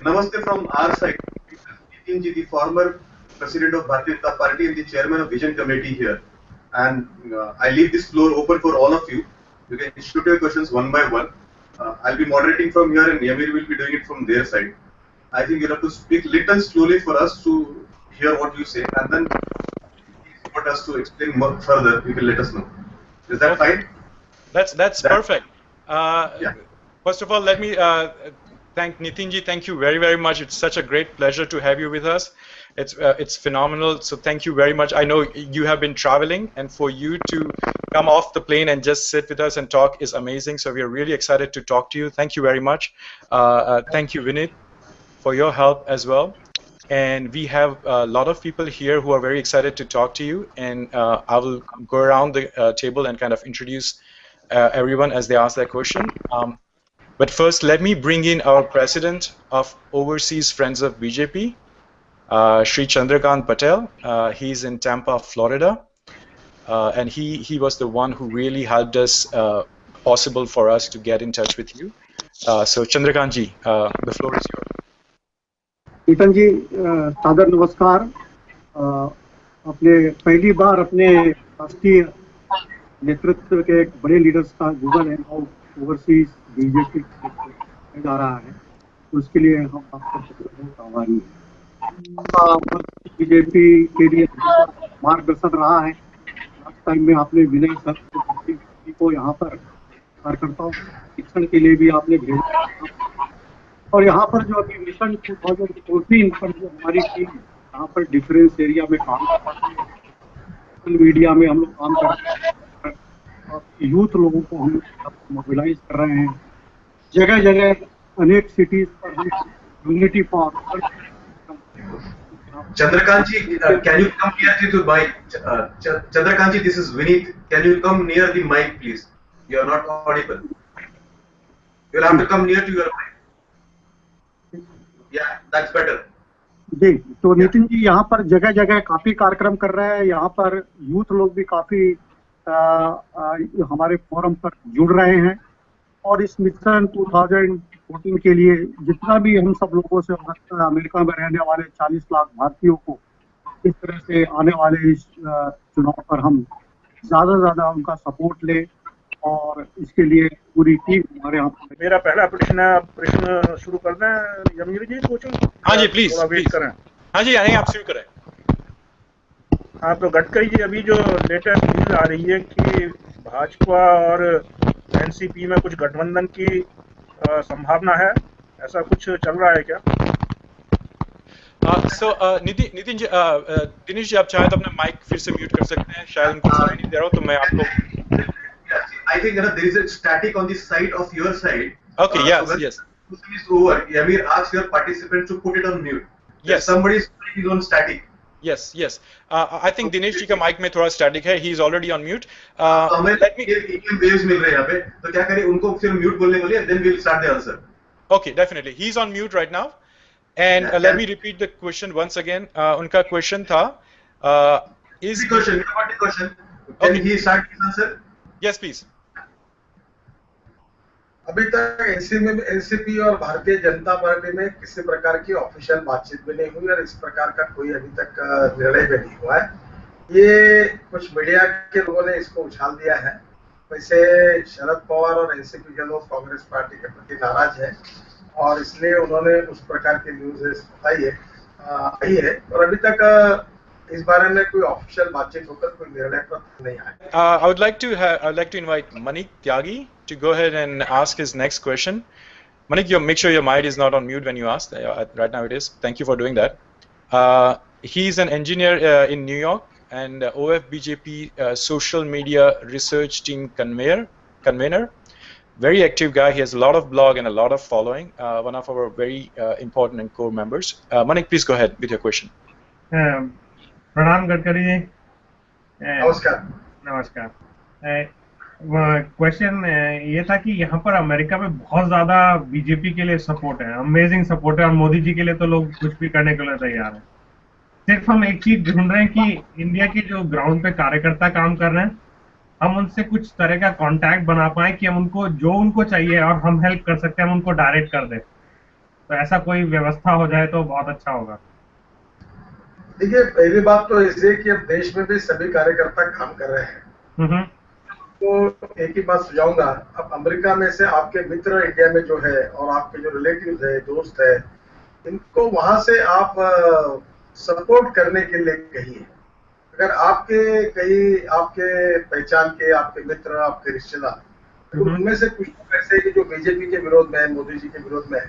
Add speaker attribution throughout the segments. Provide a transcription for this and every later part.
Speaker 1: Namaste from our side. Nitin ji, the former president of Bharatiya Janata Party and the chairman of Vision Committee here. And I leave this floor open for all of you. You can shoot your questions one by one. I'll be moderating from here and Yamir will be doing it from their side. I think you have to speak little slowly for us to hear what you say, and then if you want us to explain more further, you can let us know. Is that fine?
Speaker 2: That's perfect.
Speaker 1: Yeah.
Speaker 2: First of all, let me thank Nitinji. Thank you very, very much. It's such a great pleasure to have you with us. It's phenomenal. So thank you very much. I know you have been traveling, and for you to come off the plane and just sit with us and talk is amazing. So we are really excited to talk to you. Thank you very much. Thank you, Vinit, for your help as well. And we have a lot of people here who are very excited to talk to you. And I will go around the table and kind of introduce everyone as they ask their question. But first, let me bring in our president of Overseas Friends of BJP, Shri Chandrakant Patel. He's in Tampa, Florida. And he was the one who really helped us possible for us to get in touch with you. So Chandrakant ji, the floor is yours.
Speaker 3: Nitin ji सादर नमस्कार। अपने पहली बार अपने राष्ट्रीय नेतृत्व के एक बड़े लीडर्स का Google hang out overseas BJP जा रहा है, उसके लिए हम आपका बहुत आभारी हैं। बीजेपी के लिए मार्गदर्शन रहा है। लास्ट टाइम में आपने विनय सर को यहाँ पर कार्यकर्ताओं शिक्षण के लिए भी आपने भेजा, और यहाँ पर जो अभी मिशन 2014 पर जो हमारी टीम यहाँ पर डिफरेंस एरिया में काम करती है, सोशल मीडिया में हम लोग काम कर रहे हैं, यूथ लोगों को हम मोबिलाइज कर रहे हैं। जगह जगह अनेक सिटीज पर हम unity for
Speaker 1: Chandrakant ji, can you come near to the mic? Chandrakant ji, this is Vinit. Can you come near the mic, please? You are not audible. You will have to come near to your mic. Yeah, that's better.
Speaker 3: जी, तो नितिन जी यहाँ पर जगह जगह काफी कार्यक्रम कर रहे हैं। यहाँ पर यूथ लोग भी काफी हमारे फोरम पर जुड़ रहे हैं, और इस मिशन 2014 के लिए जितना भी हम सब लोगों से अमेरिका में रहने वाले 40 लाख भारतीयों को इस तरह से आने वाले इस चुनाव पर हम ज्यादा से ज्यादा उनका सपोर्ट ले, और इसके लिए पूरी टीम हमारे यहाँ।
Speaker 4: मेरा पहला प्रश्न शुरू करना है यमीर जी, पूछूं?
Speaker 2: हाँ जी, प्लीज
Speaker 4: वेट करें।
Speaker 2: हाँ जी, आइए आप शुरू करें।
Speaker 4: हाँ, तो गडकरी जी, अभी जो लेटेस्ट न्यूज आ रही है कि भाजपा और एनसीपी में कुछ गठबंधन की संभावना है, ऐसा कुछ चल रहा है क्या?
Speaker 2: नितिन जी, दिनेश जी, आप चाहें तो अपना माइक फिर से म्यूट कर सकते हैं, शायद उनको सुनाई नहीं दे रहा हो, तो मैं आपको
Speaker 1: I think there is a static on the side of your side.
Speaker 2: Okay, yes,
Speaker 1: so
Speaker 2: yes.
Speaker 1: Is over. Yamir asks your participants to put it on mute.
Speaker 2: Yes.
Speaker 1: Somebody is on static.
Speaker 2: Yes, yes. I think Dinesh जी का mic में थोड़ा static है. He is already on mute.
Speaker 1: हमें waves मिल रहे हैं यहाँ पे, तो क्या करें, उनको फिर mute बोलने बोलिए, then we'll start the answer.
Speaker 2: Okay, definitely. He's on mute right now. And let me repeat the question once again. उनका question था, is
Speaker 1: the question? What the question? Can he start his answer?
Speaker 2: Yes, please.
Speaker 5: अभी तक NCP और Bharatiya Janata party में किसी प्रकार की official बातचीत भी नहीं हुई, और इस प्रकार का कोई अभी तक निर्णय भी नहीं हुआ है। ये कुछ मीडिया के लोगों ने इसको उछाल दिया है। वैसे शरद पवार और एनसीपी के लोग कांग्रेस पार्टी के प्रति नाराज है, और इसलिए उन्होंने उस प्रकार की न्यूज बताई है, और अभी तक इस बारे में कोई ऑफिशियल बातचीत होकर कोई निर्णय पर नहीं आया।
Speaker 2: I would like to invite Manik Tyagi to go ahead and ask his next question. Manik, make sure your mic is not on mute when you ask. Right now it is. Thank you for doing that. He's an engineer in New York and OFBJP social media research team convener. Very active guy. He has a lot of blog and a lot of following. One of our very important and core members. Manik, please go ahead with your question.
Speaker 6: प्रणाम गडकरी जी।
Speaker 5: नमस्कार।
Speaker 6: Question ये था कि यहाँ पर America में बहुत ज्यादा बीजेपी के लिए सपोर्ट है, अमेजिंग सपोर्ट है, और मोदी जी के लिए तो लोग कुछ भी करने के लिए तैयार हैं। सिर्फ हम एक चीज ढूंढ रहे हैं कि इंडिया के जो ग्राउंड पे कार्यकर्ता काम कर रहे हैं, हम उनसे कुछ तरह का कांटेक्ट बना पाए कि हम उनको जो उनको चाहिए और हम हेल्प कर सकते हैं, हम उनको डायरेक्ट कर दें। तो ऐसा कोई व्यवस्था हो जाए तो बहुत अच्छा होगा।
Speaker 5: देखिए, पहली बात तो ऐसे कि अब देश में भी सभी कार्यकर्ता काम कर रहे हैं,
Speaker 6: हम्म।
Speaker 5: तो एक ही बात सुझाऊंगा, अब अमेरिका में से आपके मित्र इंडिया में जो है और आपके जो रिलेटिव्स है, दोस्त है, इनको वहां से आप सपोर्ट करने के लिए कहिए। अगर आपके कई आपके पहचान के आपके मित्र, आपके रिश्तेदार, तो उनमें से कुछ ऐसे कि जो बीजेपी के विरोध में है, मोदी जी के विरोध में है,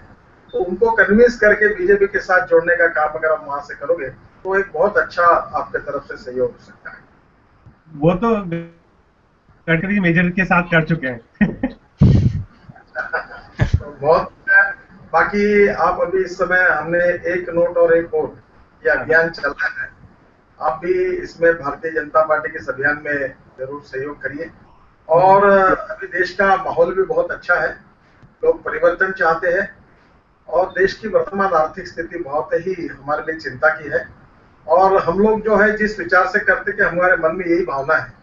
Speaker 5: तो उनको कन्विंस करके बीजेपी के साथ जोड़ने का काम अगर आप वहां से करोगे तो एक बहुत अच्छा आपके तरफ से सहयोग हो सकता है।
Speaker 6: वो तो गडकरी मेजर के साथ कर चुके हैं।
Speaker 5: तो बहुत, बाकी आप अभी इस समय हमने एक नोट और एक वोट ये अभियान चल रहा है, आप भी इसमें भारतीय जनता पार्टी के इस अभियान में जरूर सहयोग करिए। और अभी देश का माहौल भी बहुत अच्छा है, लोग परिवर्तन चाहते हैं और देश की वर्तमान आर्थिक स्थिति बहुत ही हमारे लिए चिंता की है। और हम लोग जो है जिस विचार से करते कि हमारे मन में यही भावना है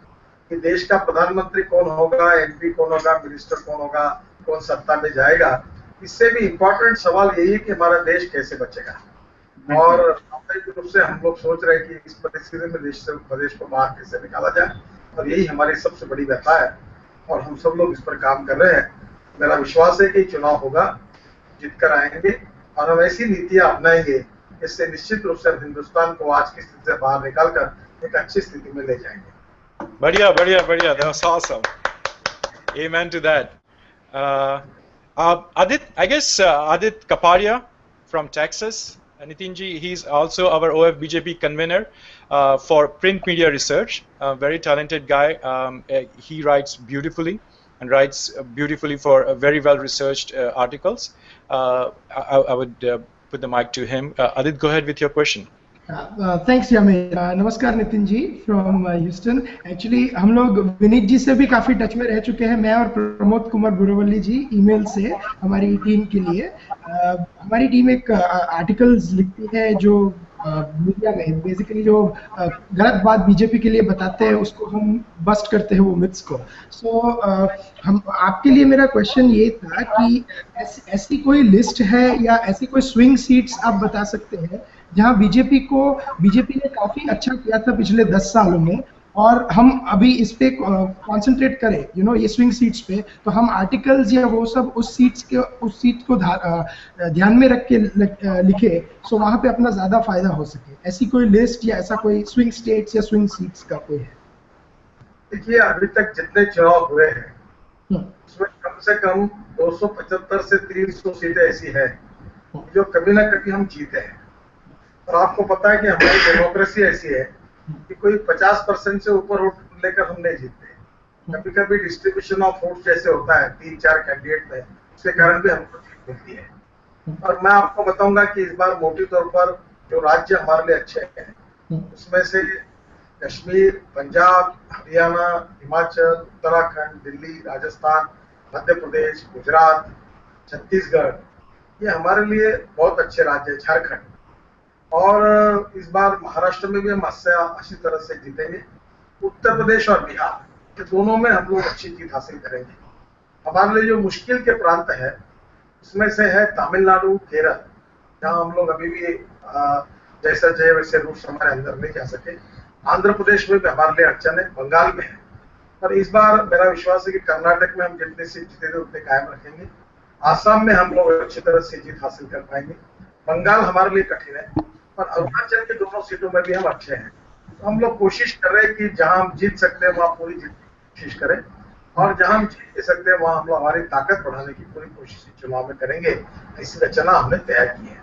Speaker 5: कि देश का प्रधानमंत्री कौन होगा, एमपी कौन होगा, मिनिस्टर कौन होगा, कौन सत्ता में जाएगा, इससे भी इम्पोर्टेंट सवाल यही है कि हमारा देश कैसे बचेगा। और सामाजिक रूप से हम लोग सोच रहे हैं कि इस परिस्थिति में देश को बाहर कैसे निकाला जाए, और यही हमारी सबसे बड़ी व्यथा है और हम सब लोग इस पर काम कर रहे हैं। मेरा विश्वास है कि चुनाव होगा, जीत कर आएंगे और हम ऐसी नीतियां अपनाएंगे इससे निश्चित रूप से हिंदुस्तान को आज की स्थिति से बाहर निकालकर एक अच्छी स्थिति में ले जाएंगे।
Speaker 2: बढ़िया बढ़िया बढ़िया, that was awesome. Amen to that. Adit, I guess Adit Kaparia from Texas. Nitinji, he's also our OF BJP convener for print media research. Very talented guy. He writes beautifully and writes beautifully for very well researched articles. I would put the mic to him. Adit, go ahead with your question.
Speaker 7: Thanks Yamir. नमस्कार Nitin ji from Houston. Actually हम लोग विनीत जी से भी काफ़ी touch में रह चुके हैं, मैं और प्रमोद कुमार बुरवल्ली जी, ईमेल से हमारी टीम के लिए। हमारी टीम एक आर्टिकल्स लिखती है जो मीडिया में बेसिकली जो गलत बात बीजेपी के लिए बताते हैं उसको हम बस्ट करते हैं, वो मिथ्स को। सो हम आपके लिए मेरा क्वेश्चन ये था कि ऐसी कोई लिस्ट है या ऐसी कोई स्विंग सीट्स आप बता सकते हैं जहां बीजेपी ने काफी अच्छा किया था पिछले 10 सालों में, और हम अभी इस पे कंसंट्रेट करें ये स्विंग सीट्स पे, तो हम आर्टिकल्स या वो सब उस सीट को ध्यान में रख के लिखे, सो वहां पे अपना ज्यादा फायदा हो सके। ऐसी कोई लिस्ट या ऐसा कोई स्विंग स्टेट्स या स्विंग सीट्स का कोई है?
Speaker 5: देखिए, अभी तक जितने चुनाव हुए हैं उसमें कम से कम 275 से 300 सीटें ऐसी हैं जो कभी ना कभी हम जीते हैं। और आपको पता है कि हमारी डेमोक्रेसी ऐसी है कि कोई 50% से ऊपर वोट लेकर हम नहीं जीतते। कभी कभी डिस्ट्रीब्यूशन ऑफ वोट जैसे होता है 3-4 कैंडिडेट में, उसके कारण भी हमको जीत मिलती है। और मैं आपको बताऊंगा कि इस बार मोटे तौर पर जो राज्य हमारे लिए अच्छे हैं उसमें से कश्मीर, पंजाब, हरियाणा, हिमाचल, उत्तराखंड, दिल्ली, राजस्थान, मध्य प्रदेश, गुजरात, छत्तीसगढ़, ये हमारे लिए बहुत अच्छे राज्य है। झारखंड, और इस बार महाराष्ट्र में भी हम अच्छी तरह से जीतेंगे। उत्तर प्रदेश और बिहार, ये दोनों में हम लोग अच्छी जीत हासिल करेंगे। हमारे लिए जो मुश्किल के प्रांत है उसमें से है तमिलनाडु, केरल, जहाँ हम लोग अभी भी जैसा चाहे वैसे रूट हमारे अंदर नहीं जा सके। आंध्र प्रदेश में भी हमारे लिए अड़चन है, बंगाल में है। पर इस बार मेरा विश्वास है कि कर्नाटक में हम जितने सीट जीते थे उतने कायम रखेंगे। आसाम में हम लोग अच्छी तरह से जीत हासिल कर पाएंगे। बंगाल हमारे लिए कठिन है, पर अरुणाचल के दोनों सीटों में भी हम अच्छे हैं। तो हम लोग कोशिश कर रहे हैं कि जहां हम जीत सकते हैं वहां पूरी जीत कोशिश करें, और जहां हम जीत सकते हैं वहां हम लोग हमारी ताकत बढ़ाने की पूरी कोशिश चुनाव में करेंगे। ऐसी रचना हमने तैयार की है।